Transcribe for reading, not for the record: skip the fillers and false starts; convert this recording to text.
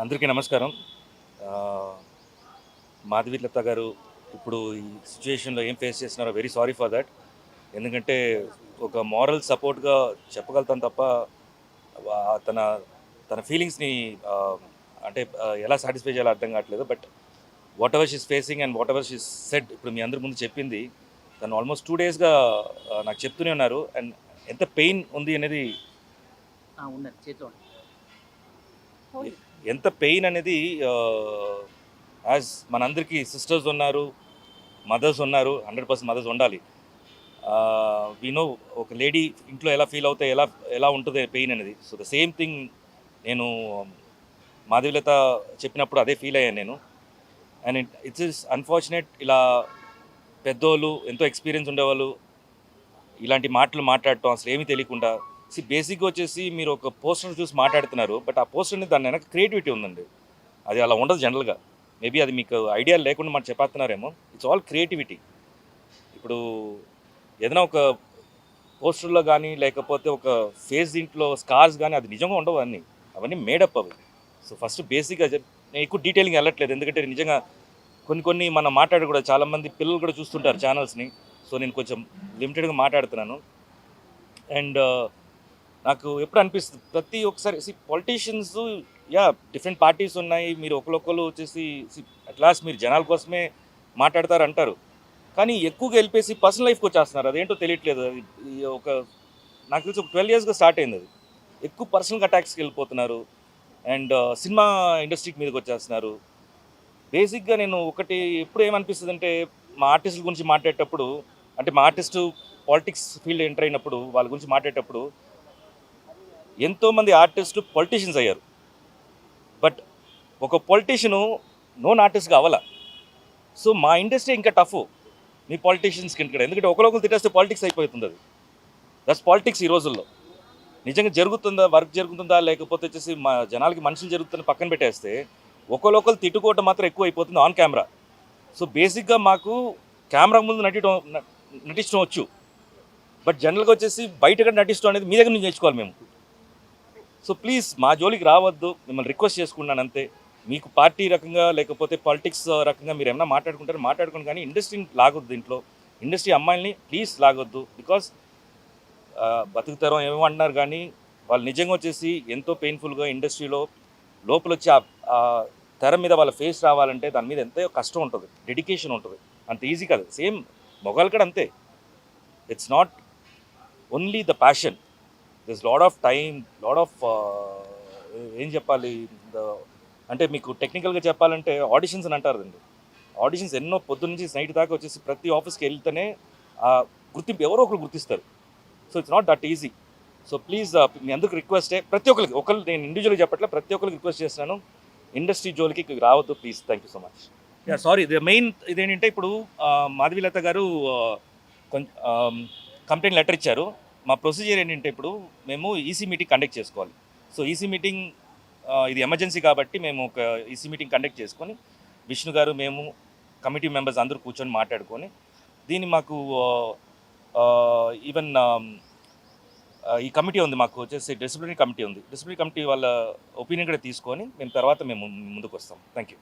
అందరికీ నమస్కారం. మాధవీలత గారు ఇప్పుడు ఈ సిచ్యుయేషన్‌లో ఏం ఫేస్ చేస్తున్నారో వెరీ సారీ ఫర్ దట్. ఎందుకంటే ఒక మోరల్ సపోర్ట్‌గా చెప్పగలుగుతాను తప్ప వ తన తన ఫీలింగ్స్‌ని అంటే ఎలా సాటిస్ఫై చేయాలో అర్థం కావట్లేదు. But what ever she is facing and what ever she said ఇప్పుడు మీ అందరి ముందు చెప్పింది. తను ఆల్మోస్ట్ 2 డేస్‌గా నాకు చెప్తూనే ఉన్నారు. అండ్ ఎంత పెయిన్ ఉంది అనేది ఉన్నది చేతిలో ఉంది. ఎంత పెయిన్ అనేది యాజ్ మనందరికీ సిస్టర్స్ ఉన్నారు, మదర్స్ ఉన్నారు. 100% మదర్స్ ఉండాలి. వీ నో ఒక లేడీ ఇంట్లో ఎలా ఫీల్ అవుతాయి, ఎలా ఎలా ఉంటుంది పెయిన్ అనేది. సో ద సేమ్ థింగ్ నేను మాధవీలత చెప్పినప్పుడు అదే ఫీల్ అయ్యాను నేను. అండ్ ఇట్స్ ఇస్ అన్ఫార్చునేట్ ఇలా పెద్దోళ్ళు ఎంతో ఎక్స్పీరియన్స్ ఉండేవాళ్ళు ఇలాంటి మాటలు మాట్లాడటం అసలు ఏమీ తెలియకుండా. బేసిక్గా వచ్చేసి మీరు ఒక పోస్టర్ చూసి మాట్లాడుతున్నారు. బట్ ఆ పోస్టర్ని దాని వెనక క్రియేటివిటీ ఉందండి. అది అలా ఉండదు జనరల్గా. మేబీ అది మీకు ఐడియా లేకుండా మనం చెప్పేస్తున్నారేమో. It's all creativity. ఇప్పుడు ఏదైనా ఒక పోస్టర్లో కానీ లేకపోతే ఒక ఫేస్ దీంట్లో స్కార్స్ కానీ అది నిజంగా ఉండవు అన్నీ. అవన్నీ మేడప్ అవి. సో ఫస్ట్ బేసిక్గా నేను ఎక్కువ డీటెయిలింగ్ వెళ్ళట్లేదు. ఎందుకంటే నిజంగా కొన్ని మనం మాట్లాడి కూడా చాలామంది పిల్లలు కూడా చూస్తుంటారు ఛానల్స్ని. సో నేను కొంచెం లిమిటెడ్గా మాట్లాడుతున్నాను. అండ్ నాకు ఎప్పుడు అనిపిస్తుంది ప్రతి ఒక్కసారి పొలిటీషియన్స్ డిఫరెంట్ పార్టీస్ ఉన్నాయి. మీరు ఒకరు వచ్చేసి అట్ లాస్ట్ మీరు జనాల కోసమే మాట్లాడతారు అంటారు. కానీ ఎక్కువగా వెళ్ళిపోయి పర్సనల్ లైఫ్కి వచ్చేస్తున్నారు. అదేంటో తెలియట్లేదు. అది ఒక నాకు తెలిసి ఒక 12 ఇయర్స్గా స్టార్ట్ అయింది అది. ఎక్కువ పర్సనల్ అటాక్స్కి వెళ్ళిపోతున్నారు. అండ్ సినిమా ఇండస్ట్రీకి మీదకి వచ్చేస్తున్నారు. బేసిక్గా నేను ఒకటి ఎప్పుడు ఏమనిపిస్తుంది అంటే మా ఆర్టిస్టుల గురించి మాట్లాడేటప్పుడు అంటే మా ఆర్టిస్టు పాలిటిక్స్ ఫీల్డ్ ఎంటర్ అయినప్పుడు వాళ్ళ గురించి మాట్లాడేటప్పుడు ఎంతోమంది ఆర్టిస్టు పొలిటీషియన్స్ అయ్యారు. బట్ ఒక పొలిటీషియను నోన్ ఆర్టిస్ట్గా అవ్వాల. సో మా ఇండస్ట్రీ ఇంకా టఫ్ మీ పాలిటీషియన్స్కి ఇక్కడ. ఎందుకంటే ఒకరొకరు తిట్టేస్తే పాలిటిక్స్ అయిపోతుంది. అది దట్స్ పాలిటిక్స్ ఈ రోజుల్లో. నిజంగా జరుగుతుందా, వర్క్ జరుగుతుందా, లేకపోతే వచ్చేసి మా జనాలకి మనుషులు జరుగుతుందని పక్కన పెట్టేస్తే ఒకరొకరు తిట్టుకోవటం మాత్రం ఎక్కువ అయిపోతుంది ఆన్ కెమెరా. సో బేసిక్గా మాకు కెమెరా ముందు నటించడం వచ్చు. బట్ జనరల్గా వచ్చేసి బయట నటించడం అనేది మీ దగ్గర నుంచి నేర్చుకోవాలి మేము. సో ప్లీజ్ మా జోలికి రావద్దు, మిమ్మల్ని రిక్వెస్ట్ చేసుకున్నాను అంతే. మీకు పార్టీ రకంగా లేకపోతే పాలిటిక్స్ రకంగా మీరు ఏమైనా మాట్లాడుకుంటారో మాట్లాడుకోండి, కానీ ఇండస్ట్రీని లాగొద్దు. దీంట్లో ఇండస్ట్రీ అమ్మాయిల్ని ప్లీజ్ లాగొద్దు. బికాస్ బతుకుతారం ఏమో అంటున్నారు, కానీ వాళ్ళు నిజంగా వచ్చేసి ఎంతో పెయిన్ఫుల్గా ఇండస్ట్రీలో లోపల వచ్చి ఆ తెర మీద వాళ్ళ ఫేస్ రావాలంటే దాని మీద ఎంతో కష్టం ఉంటుంది, డెడికేషన్ ఉంటుంది. అంత ఈజీ కాదు. సేమ్ మొగాలు కూడా అంతే. It's not only the passion, this lot of time, lot of ఏం చెప్పాలి, అంటే మీకు టెక్నికల్గా చెప్పాలంటే ఆడిషన్స్ అని అంటారు అండి. ఆడిషన్స్ ఎన్నో పొద్దున్న నుంచి నైట్ దాకా వచ్చేసి ప్రతి ఆఫీస్కి వెళ్తేనే గుర్తింపు ఎవరో ఒకరు గుర్తిస్తారు. So it's not that easy. So please మీ అందరికి రిక్వెస్టే, ప్రతి ఒక్కరికి ఒకళ్ళు నేను ఇండివిజువల్గా చెప్పట్లే, ప్రతి ఒక్కరికి రిక్వెస్ట్ చేస్తున్నాను, ఇండస్ట్రీ జోలికి రావద్దు please. Thank you so much. Sorry, the main ఇదేంటంటే ఇప్పుడు మాధవీలత గారు కొంచెం కంప్లైంట్ లెటర్ ఇచ్చారు. మా ప్రొసీజర్ ఏంటంటే ఇప్పుడు మేము ఈసీ మీటింగ్ కండక్ట్ చేసుకోవాలి. సో ఈసీ మీటింగ్ ఇది ఎమర్జెన్సీ కాబట్టి మేము ఒక ఈసీ మీటింగ్ కండక్ట్ చేసుకొని విష్ణు గారు, మేము, కమిటీ మెంబర్స్ అందరూ కూర్చొని మాట్లాడుకొని దీన్ని మాకు ఈవెన్ ఈ కమిటీ ఉంది, మాకు వచ్చేసి డిసిప్లినరీ కమిటీ ఉంది. డిసిప్లినరీ కమిటీ వాళ్ళ ఒపీనియన్ కూడా తీసుకొని మేము తర్వాత మేము ముందుకు వస్తాం. Thank you.